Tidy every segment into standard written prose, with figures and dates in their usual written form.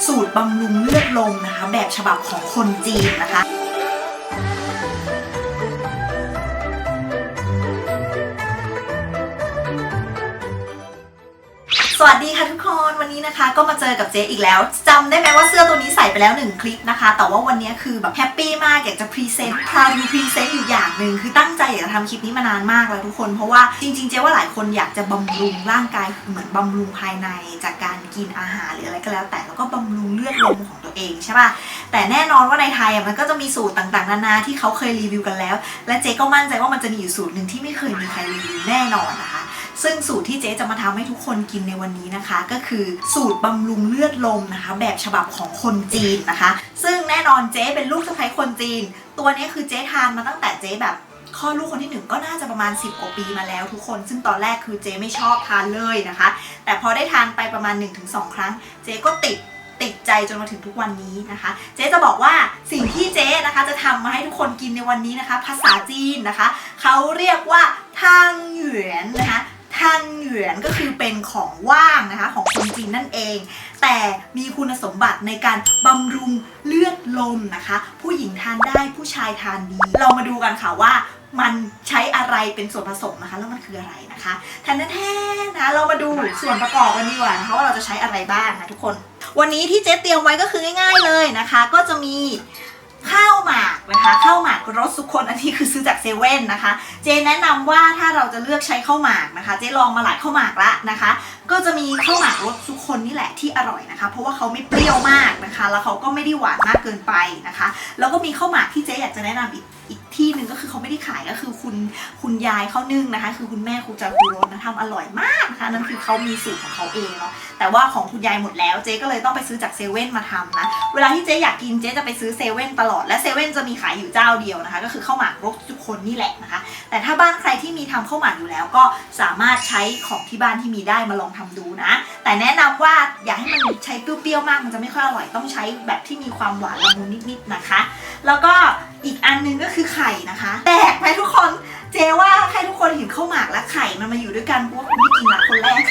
สูตรบำรุงเลือดลมนะคะแบบฉบับของคนจีนนะคะสวัสดีค่ะทุกคนวันนี้นะคะก็มาเจอกับเจ๊อีกแล้วจำได้ไหมว่าเสื้อตัวนี้ใส่ไปแล้ว1คลิปนะคะแต่ว่าวันนี้คือแบบแฮปปี้มากอยากจะพรีเซนต์พรีเซนต์อยู่อย่างหนึ่งคือตั้งใจอยากจะทำคลิปนี้มานานมากแล้วทุกคนเพราะว่าจริงๆเจ๊ว่าหลายคนอยากจะบำรุงร่างกายเหมือนบำรุงภายในจากการกินอาหารหรืออะไรก็แล้วแต่แล้วก็บำรุงเลือดลมของตัวเองใช่ป่ะแต่แน่นอนว่าในไทยมันก็จะมีสูตรต่างๆนานาที่เขาเคยรีวิวกันแล้วและเจ๊ก็มั่นใจว่ามันจะมีอยู่สูตรหนึ่งที่ไม่เคยมีใครรีวิวแน่นอนนะคะซึ่งสูตรที่เจ๊จะมาทำให้ทุกคนกินในวันนี้นะคะก็คือสูตรบำรุงเลือดลมนะคะแบบฉบับของคนจีนนะคะซึ่งแน่นอนเจ๊เป็นลูกสะใภ้คนจีนตัวนี้คือเจ๊ทานมาตั้งแต่เจ๊แบบคลอดลูกคนที่1ก็น่าจะประมาณ10 กว่าปีมาแล้วทุกคนซึ่งตอนแรกคือเจ๊ไม่ชอบทานเลยนะคะแต่พอได้ทานไปประมาณ 1-2 ครั้งเจ๊ก็ติดใจจนมาถึงทุกวันนี้นะคะเจ๊จะบอกว่าสิ่งที่เจ๊นะคะจะทำมาให้ทุกคนกินในวันนี้นะคะภาษาจีนนะคะเขาเรียกว่าทังเหวียนนะคะทังเหวียนก็คือเป็นของว่างนะคะของคนจีนนั่นเองแต่มีคุณสมบัติในการบำรุงเลือดลมนะคะผู้หญิงทานได้ผู้ชายทานดีเรามาดูกันค่ะว่ามันใช้อะไรเป็นส่วนผสมนะคะแล้วมันคืออะไรนะคะแทนนะเรามาดูส่วนประกอบกันดีกว่านะคะว่าเราจะใช้อะไรบ้างนะทุกคนวันนี้ที่เจ๊เตรียมไว้ก็คือง่ายๆเลยนะคะก็จะมีข้าวหมากนะคะข้าวหมากรสสุคนอันนี้คือซื้อจากเซเว่นนะคะเจ๊แนะนำว่าถ้าเราจะเลือกใช้ข้าวหมากนะคะเจ๊ลองมาหลายข้าวหมากละนะคะก็จะมีข้าวหมากรสสุคนนี่แหละที่อร่อยนะคะเพราะว่าเขาไม่เปรี้ยวมากนะคะแล้วเขาก็ไม่ได้หวานมากเกินไปนะคะแล้วก็มีข้าวหมากที่เจ๊อยากจะแนะนำอีกที่หนึ่งก็คือเขาไม่ได้ขายก็คือคุณยายเขานึ่งนะคะคือคุณแม่ครูจาคูรสนะทำอร่อยมากนะคะนั่นคือเขามีสูตรของเขาเองเนาะแต่ว่าของคุณยายหมดแล้วเจ๊ก็เลยต้องไปซื้อจากเซเว่นมาทำนะเวลาที่เจ๊อยากกินเจ๊จะไปซื้อเซเว่นตลอดและเซเว่นจะมีขายอยู่เจ้าเดียวนะคะก็คือข้าวหมากรสทุกคนนี่แหละนะคะแต่ถ้าบ้านใครที่มีทำข้าวหมากอยู่แล้วก็สามารถใช้ของที่บ้านที่มีได้มาลองทำดูนะแต่แนะนำว่าอย่าให้มันใช้เปรี้ยวๆมากมันจะไม่ค่อยอร่อยต้องใช้แบบที่มีความหวานละมุนนิดๆนะคะแล้วก็อีกอันนึงก็คือไข่นะคะแตกไหมทุกคนเจ๊ว่าให้ทุกคนเห็นข้าวหมากและไข่มันมาอยู่ด้วยกันเพราะว่าคุณไม่กินละคนแรก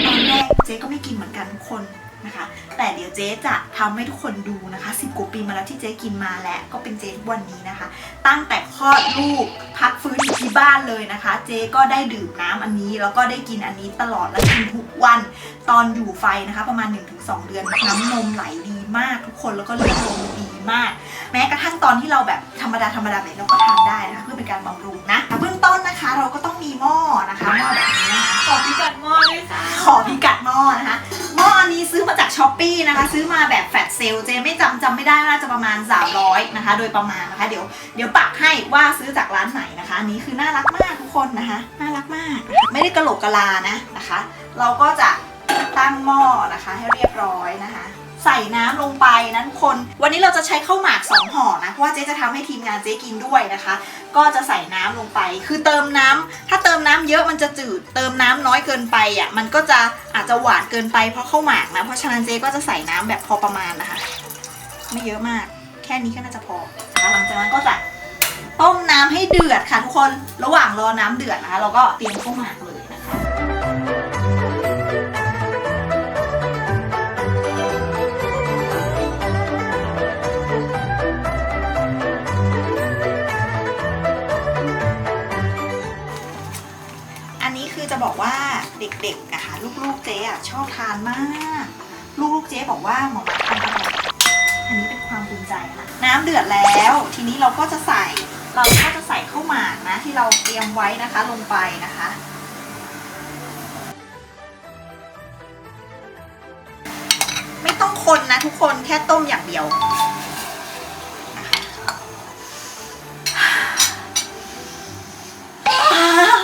ตอนแรกเจ๊ก็ไม่กินเหมือนกันทุกคนนะคะแต่เดี๋ยวเจ๊จะทำให้ทุกคนดูนะคะ10 กว่าปีมาแล้วที่เจ๊กินมาและก็เป็นเจ๊ทุกวันนี้นะคะตั้งแต่คลอดลูกพักฟื้นอยู่ที่บ้านเลยนะคะเจ๊ก็ได้ดื่มน้ำอันนี้แล้วก็ได้กินอันนี้ตลอดและกินทุกวันตอนอยู่ไฟนะคะประมาณ 1-2 เดือนน้ำนมไหลดีมากทุกคนแล้วก็เลือดลมดีมากแม้กระทั่งตอนที่เราแบบธรรมดาแบบเราก็ทานได้นะคะเพื่อเป็นการบำรุงนะเบื้องต้นนะคะเราก็ต้องมีหม้อนะคะหม้อแบบนี้นะคะขอพิกัดหม้อด้วยค่ะขอพิกัดหม้อนะคะหม้ออันนี้ซื้อมาจากช้อปปี้นะคะซื้อมาแบบแฟลชเซลเจไม่จำไม่ได้น่าจะประมาณ300นะคะโดยประมาณนะคะเดี๋ยวปักให้ว่าซื้อจากร้านไหนนะคะอันนี้คือน่ารักมากทุกคนนะคะน่ารักมากไม่ได้กะโหลกกะลานะคะเราก็จะตั้งหม้อนะคะให้เรียบร้อยนะคะใส่น้ำลงไปนะทุกคนวันนี้เราจะใช้ข้าวหมาก2 ห่อนะเพราะว่าเจ๊จะทำให้ทีมงานเจ๊กินด้วยนะคะก็จะใส่น้ำลงไปคือเติมน้ำถ้าเติมน้ำเยอะมันจะจืดเติมน้ำน้อยเกินไปอ่ะมันก็จะอาจจะหวานเกินไปเพราะข้าวหมากนะเพราะฉะนั้นเจ๊ก็จะใส่น้ำแบบพอประมาณนะคะไม่เยอะมากแค่นี้ก็น่าจะพอหลังจากนั้นก็จะต้มน้ำให้เดือดค่ะทุกคนระหว่างรอน้ำเดือดนะคะเราก็เตรียมข้าวหมากเลยนะคะจะบอกว่าเด็กๆนะคะลูกๆเจ๊อะชอบทานมากลูกๆเจ๊บอกว่าหมอมาทานอร่อยอันนี้เป็นความภูมิใจนะน้ำเดือดแล้วทีนี้เราก็จะใส่ข้าวหมากนะที่เราเตรียมไว้นะคะลงไปนะคะไม่ต้องคนนะทุกคนแค่ต้มอย่างเดียว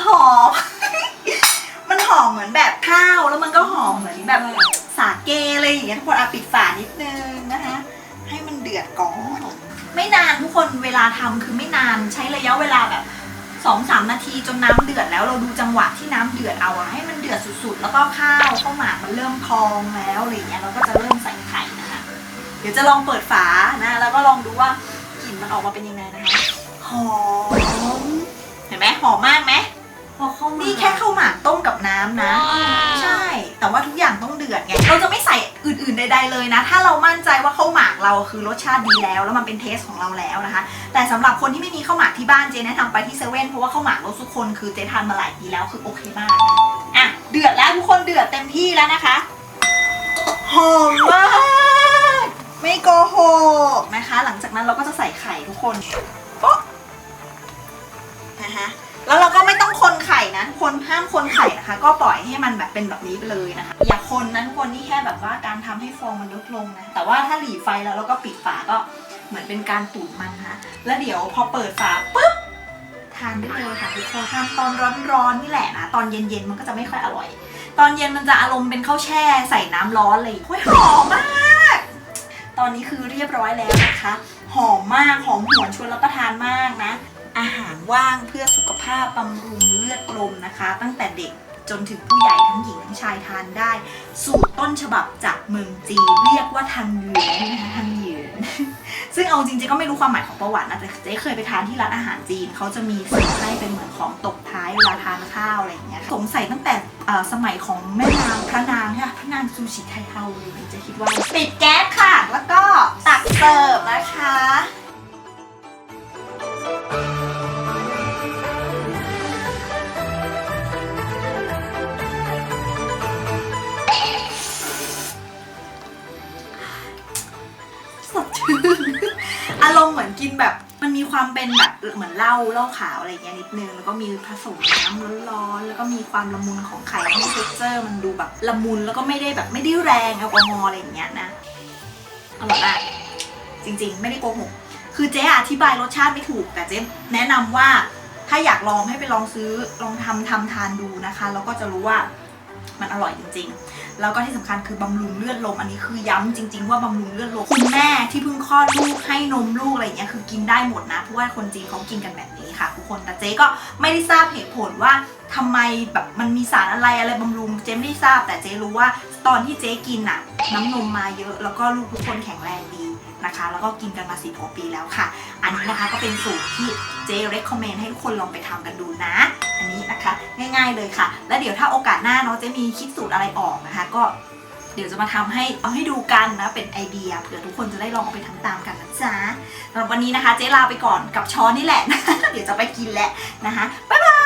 หอมหอมเหมือนแบบข้าวแล้วมันก็หอมเหมือนแบบสาเกอะไรอย่างเงี้ยทุกคนปิดฝานิดนึงนะคะให้มันเดือดก่อนไม่นานทุกคนเวลาทำคือไม่นานใช้ระยะเวลาแบบ 2-3 นาทีจนน้ำเดือดแล้วเราดูจังหวะที่น้ำเดือดเอาให้มันเดือดสุดๆแล้วก็ข้าวหมากมันเริ่มพองแล้วอะไรอย่างเงี้ยเราก็จะเริ่มใส่ไข่นะคะเดี๋ยวจะลองเปิดฝานะแล้วก็ลองดูว่ากลิ่นมันออกมาเป็นยังไงนะคะหอมเห็นไหมหอมมากไหมนี่แค่ข้าวหมากต้มกับน้ำนะใช่แต่ว่าทุกอย่างต้องเดือดไงเราจะไม่ใส่อ อื่นๆใดๆเลยนะถ้าเรามั่นใจว่าข้าวหมากเราคือรสชาติดีแล้วมันเป็นเทสของเราแล้วนะคะแต่สำหรับคนที่ไม่มีข้าวหมากที่บ้านเจแนะนำไปที่เซเว่นเพราะว่าข้าวหมากรสทุกคนคือเจทานมาหลายปีแล้วคือโอเคมากอ่ะเดือดแล้วทุกคนเดือดเต็มที่แล้วนะคะหอมมากไม่โกหกนะคะหลังจากนั้นเราก็จะใส่ไข่ทุกคนโป๊ะนะคะแล้วเราก็ไม่ต้องคนไข่นะทุกคนห้ามคนไข่นะคะก็ปล่อยให้มันแบบเป็นแบบนี้ไปเลยนะคะอย่าคนนั้นคนนี่แค่แบบว่าการทำให้ฟองมันลดลงนะแต่ว่าถ้าหลีไฟแล้วก็ปิดฝาก็เหมือนเป็นการตุ๋นมันนะคะแล้วเดี๋ยวพอเปิดฝาปุ๊บทานได้เลยค่ะทุกคนทานตอนร้อนๆนี่แหละนะตอนเย็นๆมันก็จะไม่ค่อยอร่อยตอนเย็นมันจะอารมณ์เป็นข้าวแช่ใส่น้ำร้อนเลยโอ้ยหอมมากตอนนี้คือเรียบร้อยแล้วนะคะหอมมากหอมหวนชวนรับประทานมากนะอาหารว่างเพื่อสุขภาพบำรุงเลือดลมนะคะตั้งแต่เด็กจนถึงผู้ใหญ่ทั้งหญิงทั้งชายทานได้สูตรต้นฉบับจากเมืองจีนเรียกว่าทันเหวียนนะคะทันเหวียน ซึ่งเอาจริงๆก็ไม่รู้ความหมายของประวัตินะแต่เจ๊เคยไปทานที่ร้านอาหารจีนเขาจะมีเสิร์ฟให้เป็นเหมือนของตบท้ายเวลาทานข้าวอะไรอย่างเงี้ยสงสัยตั้งแต่สมัยของแม่นางพระนางค่ะพระนางซูชิไทเฮาเลยเจ๊คิดว่าปิดแก๊สค่ะแล้วก็ตักเสิร์ฟนะคะอารมณ์เหมือนกินแบบมันมีความเป็นแบบเหมือนเหล้าขาวอะไรเงี้ยนิดนึงแล้วก็มีผสมน้ำร้อนๆแล้วก็มีความละมุนของไข่ให้เท็กเจอร์มันดูแบบละมุนแล้วก็ไม่ได้แบบไม่ได้แรงแอลกอฮอล์อะไรอย่างเงี้ยนะอร่อยมากจริงๆไม่ได้โกหกคือเจ๊อธิบายรสชาติไม่ถูกแต่เจ๊แนะนำว่าถ้าอยากลองให้ไปลองซื้อลองทำทานดูนะคะแล้วก็จะรู้ว่ามันอร่อยจริงๆแล้วก็ที่สำคัญคือบำรุงเลือดลมอันนี้คือย้ำจริงๆว่าบำรุงเลือดลมคุณแม่ที่เพิ่งคลอดลูกให้นมลูกอะไรอย่างเงี้ยคือกินได้หมดนะเพราะว่าคนจีนเขากินกันแบบนี้ค่ะทุกคนแต่เจ๊ก็ไม่ได้ทราบเหตุผลว่าทำไมแบบมันมีสารอะไรบำรุงเจ๊ไม่ได้ทราบแต่เจ๊รู้ว่าตอนที่เจ๊กินอะน้ำนมมาเยอะแล้วก็ลูกทุกคนแข็งแรงดีนะคะแล้วก็กินกันมา10 กว่าปีแล้วค่ะอันนี้นะคะก็เป็นสูตรที่เจ๊ recommend ให้ทุกคนลองไปทำกันดูนะอันนี้นะคะง่ายๆเลยค่ะแล้วเดี๋ยวถ้าโอกาสหน้าเนาะเจ๊มีคิดสูตรอะไรออกนะคะก็เดี๋ยวจะมาทำให้เอาให้ดูกันนะเป็นไอเดียเผื่อทุกคนจะได้ลองเอาไปทำตามกันนะจ๊ะสำหรับวันนี้นะคะเจ๊ลาไปก่อนกับช้อนนี่แหละนะ เดี๋ยวจะไปกินแล้วนะคะบ๊ายบาย